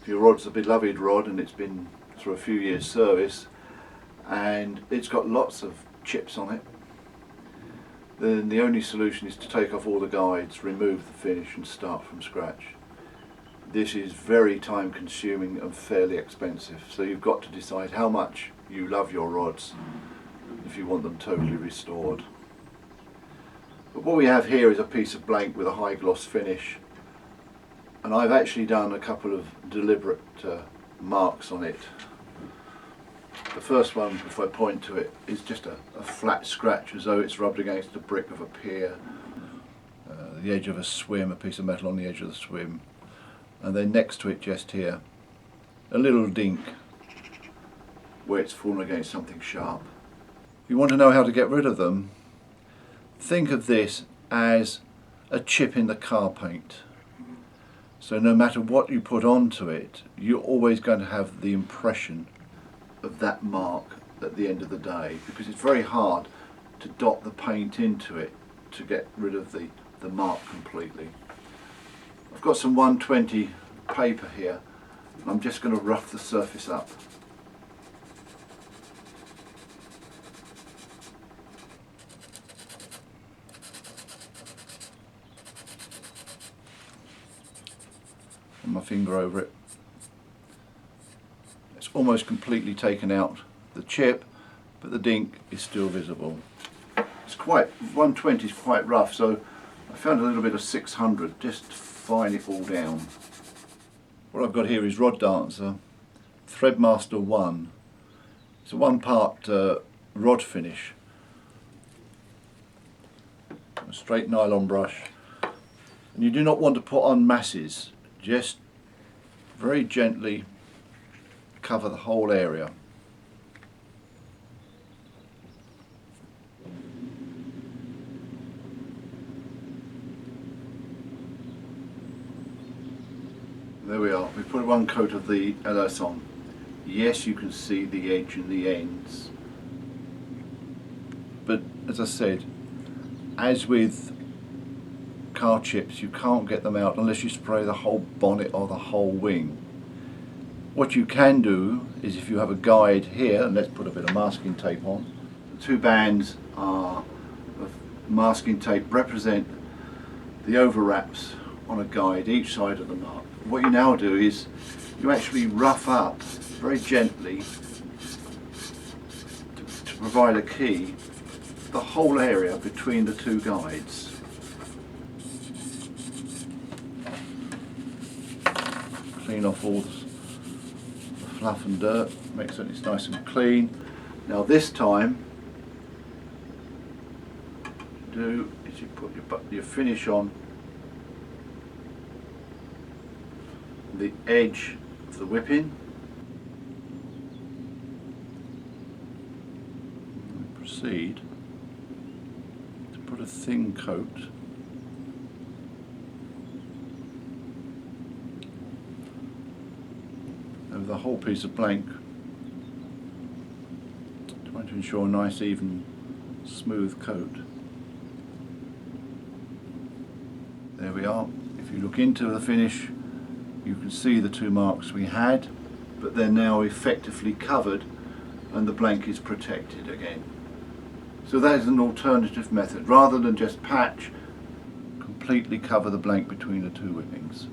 If your rod's a beloved rod and it's been through a few years service and it's got lots of chips on it, then the only solution is to take off all the guides, remove the finish and start from scratch. This is very time consuming and fairly expensive, so you've got to decide how much you love your rods if you want them totally restored. But what we have here is a piece of blank with a high gloss finish, and I've actually done a couple of deliberate marks on it. The first one, if I point to it, is just a flat scratch as though it's rubbed against the brick of a pier, the edge of a swim, a piece of metal on the edge of the swim, and then next to it just here, a little dink where it's fallen against something sharp. If you want to know how to get rid of them, think of this as a chip in the car paint. So no matter what you put onto it, you're always going to have the impression of that mark at the end of the day, because it's very hard to dot the paint into it to get rid of the mark completely. I've got some 120 paper here, and I'm just going to rough the surface up. Run my finger over it. It's almost completely taken out the chip, but the dink is still visible. It's quite, 120 is quite rough, so I found a little bit of 600 just to fine it all down. What I've got here is RodDancer Threadmaster 1. It's a 1-part rod finish. A straight nylon brush. And you do not want to put on masses, just very gently cover the whole area. There we are, we put one coat of the LS on. Yes, you can see the edge and the ends, but as I said, as with car chips, you can't get them out unless you spray the whole bonnet or the whole wing. What you can do is, if you have a guide here, and let's put a bit of masking tape on. The two bands of masking tape represent the overwraps on a guide each side of the mark. What you now do is you actually rough up very gently to provide a key the whole area between the two guides. Clean off all the fluff and dirt, make sure it's nice and clean. Now this time, what you do is you put your finish on the edge of the whipping. And proceed to put a thin coat over the whole piece of blank, trying to ensure a nice even smooth coat. There we are. If you look into the finish, you can see the two marks we had, but they're now effectively covered and the blank is protected again. So that is an alternative method. Rather than just patch, completely cover the blank between the two whippings.